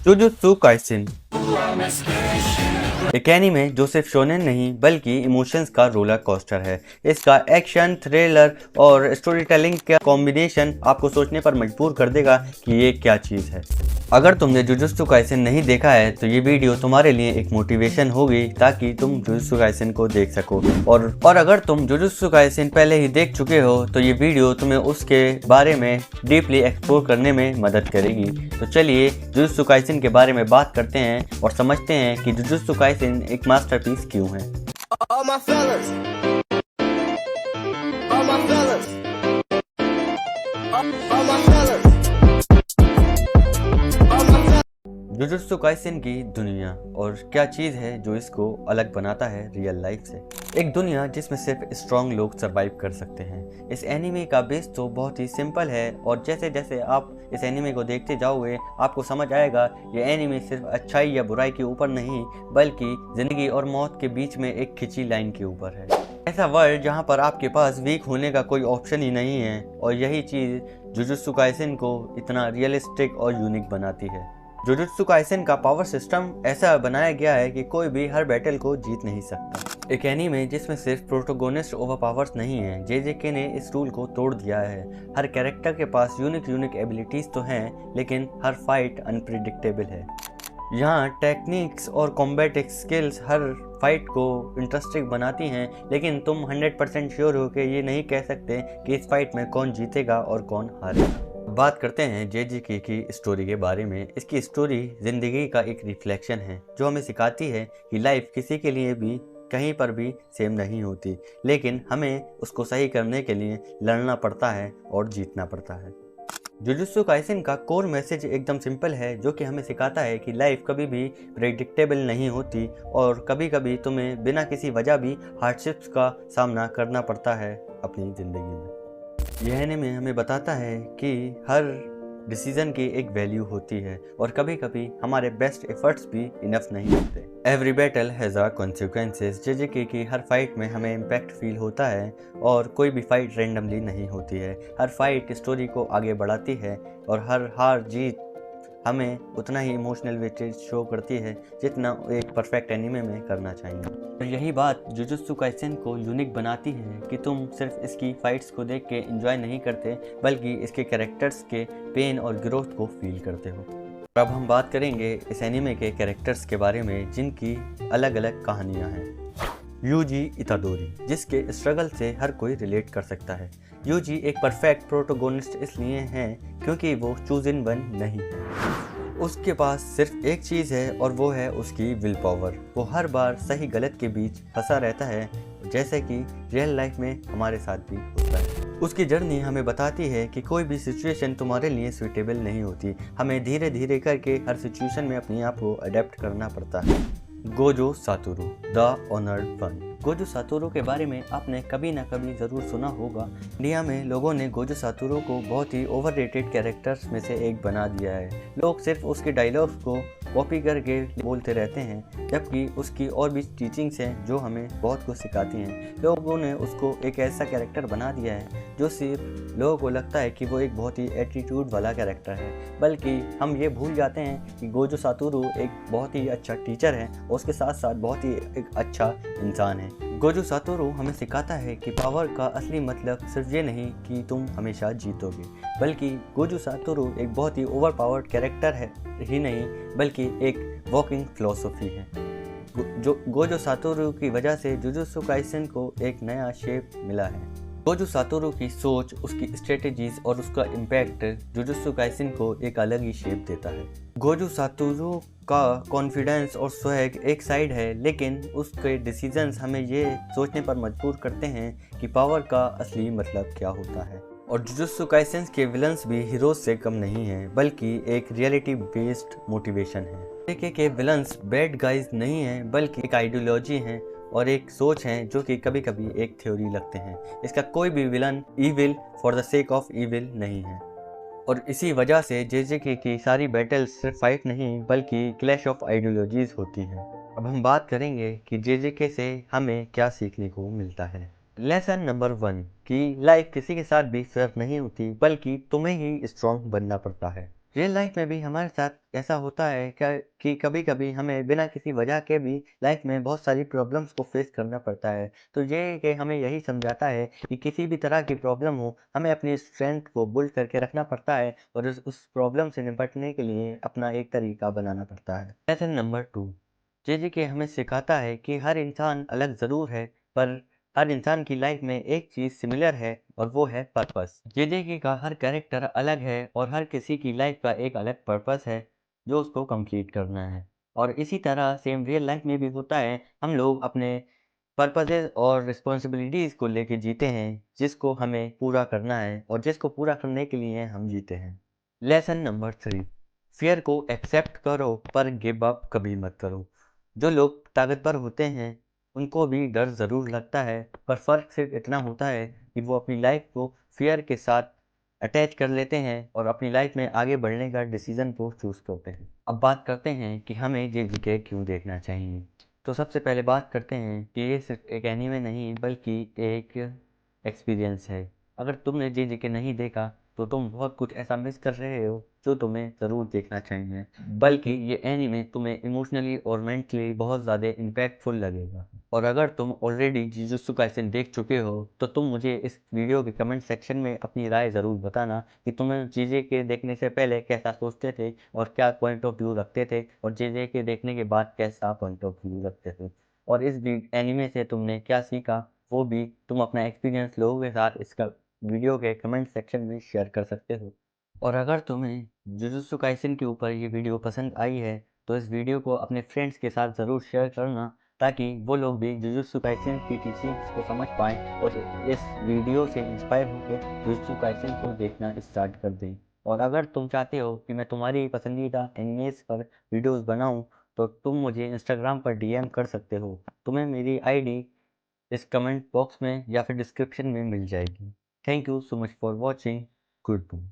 Jujutsu Kaisen एक anime जो सिर्फ शोनेन नहीं बल्कि इमोशंस का रोलर कोस्टर है। इसका एक्शन, थ्रिलर और स्टोरी टेलिंग का कॉम्बिनेशन आपको सोचने पर मजबूर कर देगा कि ये क्या चीज़ है। अगर तुमने जुजुत्सु काइसेन नहीं देखा है तो ये वीडियो तुम्हारे लिए एक मोटिवेशन होगी ताकि तुम जुजुत्सु काइसेन को देख सको, और अगर तुम जुजुत्सु काइसेन पहले ही देख चुके हो तो ये वीडियो तुम्हें उसके बारे में डीपली एक्सप्लोर करने में मदद करेगी। तो चलिए जुजुत्सु काइसेन के बारे में बात करते हैं और समझते हैं कि जुजुत्सु काइसेन एक मास्टरपीस क्यों है। All my fellas, all my fellas, all my fellas, all my fellas. Jujutsu Kaisen की दुनिया और क्या चीज़ है जो इसको अलग बनाता है रियल लाइफ से। एक दुनिया जिसमें सिर्फ स्ट्रॉन्ग लोग सरवाइव कर सकते हैं। इस एनीमे का बेस तो बहुत ही सिंपल है और जैसे जैसे आप इस एनीमे को देखते जाओगे आपको समझ आएगा ये एनीमे सिर्फ अच्छाई या बुराई के ऊपर नहीं बल्कि जिंदगी और मौत के बीच में एक खिंची लाइन के ऊपर है। ऐसा वर्ल्ड जहाँ पर आपके पास वीक होने का कोई ऑप्शन ही नहीं है, और यही चीज़ जुजुत्सु काइसेन को इतना रियलिस्टिक और यूनिक बनाती है। जुजुत्सु काइसेन का पावर सिस्टम ऐसा बनाया गया है कि कोई भी हर बैटल को जीत नहीं सकता। एक एनीमे जिसमें सिर्फ प्रोटोगोनिस्ट ओवर पावर्स नहीं है, जेजेके ने इस रूल को तोड़ दिया है। हर कैरेक्टर के पास यूनिक एबिलिटीज तो हैं, लेकिन हर फाइट अनप्रिडिक्टेबल है। यहाँ टेक्निक्स और कॉम्बैट स्किल्स हर फाइट को इंटरेस्टिंग बनाती हैं, लेकिन तुम 100% श्योर हो के ये नहीं कह सकते कि इस फाइट में कौन जीतेगा और कौन हारेगा। बात करते हैं जेजेके की स्टोरी के बारे में। इसकी स्टोरी जिंदगी का एक रिफ्लेक्शन है जो हमें सिखाती है कि लाइफ किसी के लिए भी कहीं पर भी सेम नहीं होती, लेकिन हमें उसको सही करने के लिए लड़ना पड़ता है और जीतना पड़ता है। जुजुत्सु काइसेन का कोर मैसेज एकदम सिंपल है जो कि हमें सिखाता है कि लाइफ कभी भी प्रेडिक्टेबल नहीं होती और कभी कभी तुम्हें बिना किसी वजह भी हार्डशिप्स का सामना करना पड़ता है अपनी ज़िंदगी में। यह एनीमे हमें बताता है कि हर डिसीजन की एक वैल्यू होती है और कभी कभी हमारे बेस्ट एफर्ट्स भी इनफ नहीं होते। Every battle has a consequences. जेजेके की हर फाइट में हमें इम्पैक्ट फील होता है और कोई भी फाइट रैंडमली नहीं होती है। हर फाइट स्टोरी को आगे बढ़ाती है और हर हार जीत हमें उतना ही इमोशनल वेटेज शो करती है जितना एक परफेक्ट एनीमे में करना चाहिए। और यही बात जुजुत्सु काइसेन को यूनिक बनाती है कि तुम सिर्फ इसकी फाइट्स को देख के एंजॉय नहीं करते बल्कि इसके कैरेक्टर्स के पेन और ग्रोथ को फील करते हो। अब हम बात करेंगे इस एनीमे के कैरेक्टर्स के बारे में जिनकी अलग अलग कहानियाँ हैं। यूजी इतादोरी, जिसके स्ट्रगल से हर कोई रिलेट कर सकता है। यूजी एक परफेक्ट प्रोटोगोनिस्ट इसलिए है क्योंकि वो चूज इन वन नहीं है। उसके पास सिर्फ एक चीज़ है और वो है उसकी विल पावर। वो हर बार सही गलत के बीच फंसा रहता है जैसे कि रियल लाइफ में हमारे साथ भी होता है। उसकी जर्नी हमें बताती है कि कोई भी सिचुएशन तुम्हारे लिए सूटेबल नहीं होती। हमें धीरे धीरे करके हर सिचुएशन में अपने आप को अडेप्ट करना पड़ता है। Gojo Satoru, the honoured one. Gojo Satoru के बारे में आपने कभी ना कभी ज़रूर सुना होगा। इंडिया में लोगों ने गोजो सातोरू को बहुत ही ओवररेटेड कैरेक्टर्स में से एक बना दिया है। लोग सिर्फ उसके डायलॉग्स को कॉपी करके बोलते रहते हैं, जबकि उसकी और भी टीचिंग्स हैं जो हमें बहुत कुछ सिखाती हैं। लोगों ने उसको एक ऐसा कैरेक्टर बना दिया है जो सिर्फ लोगों को लगता है कि वो एक बहुत ही एटीट्यूड वाला कैरेक्टर है, बल्कि हम ये भूल जाते हैं कि गोजो सातोरू एक बहुत ही अच्छा टीचर है और उसके साथ साथ बहुत ही एक अच्छा इंसान है। गोजो सातोरू हमें सिखाता है कि पावर का असली मतलब सिर्फ ये नहीं कि तुम हमेशा जीतोगे, बल्कि गोजो सातोरू एक बहुत ही ओवर पावर्ड कैरेक्टर है ही नहीं बल्कि एक वॉकिंग फिलॉसफी है। जो गोजो सातोरू की वजह से जुजुत्सु काइसेन को एक नया शेप मिला है। गोजो सातोरू की सोच, उसकी स्ट्रेटेजीज और उसका इम्पैक्ट जुजुत्सु काइसेन को एक अलग ही शेप देता है। गोजो सातोरू का कॉन्फिडेंस और स्वैग एक साइड है, लेकिन उसके डिसीजंस हमें ये सोचने पर मजबूर करते हैं कि पावर का असली मतलब क्या होता है। और जुजुत्सु काइसेन के विलन्स भी हीरोज से कम नहीं हैं, बल्कि एक रियलिटी बेस्ड मोटिवेशन है। जेजेके के विलन्स बैड गाइज नहीं हैं बल्कि एक आइडियोलॉजी है और एक सोच है जो कि कभी कभी एक थ्योरी लगते हैं। इसका कोई भी villain evil for the sake of evil नहीं है, और इसी वजह से जेजेके की सारी बैटल्स सिर्फ फाइट नहीं बल्कि क्लैश ऑफ आइडियोलॉजीज होती हैं। अब हम बात करेंगे कि जेजेके से हमें क्या सीखने को मिलता है। लेसन नंबर 1 कि लाइफ किसी के साथ भी फेयर नहीं होती बल्कि तुम्हें ही स्ट्रॉन्ग बनना पड़ता है। रियल लाइफ में भी हमारे साथ ऐसा होता है क्या कि कभी-कभी हमें बिना किसी वजह के भी लाइफ में बहुत सारी प्रॉब्लम्स को फेस करना पड़ता है। तो ये कि हमें यही समझाता है कि किसी भी तरह की प्रॉब्लम हो, हमें अपनी स्ट्रेंथ को बिल्ड करके रखना पड़ता है और उस प्रॉब्लम से निपटने के लिए अपना एक तरीका बनाना पड़ता है। लेसन नंबर 2, जे के हमें सिखाता है कि हर इंसान अलग ज़रूर है, पर हर इंसान की लाइफ में एक चीज़ सिमिलर है और वो है पर्पस। जेजेके का हर कैरेक्टर अलग है और हर किसी की लाइफ का एक अलग पर्पस है जो उसको कंप्लीट करना है। और इसी तरह सेम रियल लाइफ में भी होता है, हम लोग अपने पर्पसेस और रिस्पॉन्सिबिलिटीज़ को लेके जीते हैं जिसको हमें पूरा करना है और जिसको पूरा करने के लिए हम जीते हैं। लेसन नंबर 3, फियर को एक्सेप्ट करो पर गिव अप कभी मत करो। जो लोग ताकतवर होते हैं उनको भी डर ज़रूर लगता है, पर फ़र्क सिर्फ इतना होता है कि वो अपनी लाइफ को फ़ियर के साथ अटैच कर लेते हैं और अपनी लाइफ में आगे बढ़ने का डिसीज़न को चूज़ करते हैं। अब बात करते हैं कि हमें जेजेके क्यों देखना चाहिए। तो सबसे पहले बात करते हैं कि ये सिर्फ एक एनीमे नहीं बल्कि एक एक्सपीरियंस है। अगर तुमने जेजेके नहीं देखा तो तुम बहुत कुछ ऐसा मिस कर रहे हो जो तुम्हें ज़रूर देखना चाहिए। बल्कि ये एनीमे तुम्हें इमोशनली और मेंटली बहुत ज़्यादा इम्पैक्टफुल लगेगा। और अगर तुम ऑलरेडी जुजुत्सु काइसेन देख चुके हो तो तुम मुझे इस वीडियो के कमेंट सेक्शन में अपनी राय ज़रूर बताना कि तुम्हें जेजेके देखने से पहले कैसा सोचते थे और क्या पॉइंट ऑफ व्यू रखते थे और जेजेके देखने के बाद कैसा पॉइंट ऑफ व्यू रखते थे। और इस एनीमे से तुमने क्या सीखा वो भी तुम अपना एक्सपीरियंस लोगों के साथ इसका वीडियो के कमेंट सेक्शन में शेयर कर सकते हो। और अगर तुम्हें जुजुत्सु काइसेन के ऊपर ये वीडियो पसंद आई है तो इस वीडियो को अपने फ्रेंड्स के साथ ज़रूर शेयर करना ताकि वो लोग भी जुजुत्सु काइसेन की टीचिंग्स को समझ पाएँ और इस वीडियो से इंस्पायर होकर जुजुत्सु काइसेन को देखना स्टार्ट कर दें। और अगर तुम चाहते हो कि मैं तुम्हारी पसंदीदा एनिमेस पर वीडियोस बनाऊं तो तुम मुझे इंस्टाग्राम पर डीएम कर सकते हो। तुम्हें मेरी आईडी इस कमेंट बॉक्स में या फिर डिस्क्रिप्शन में मिल जाएगी। Thank you so much for watching. Good bye.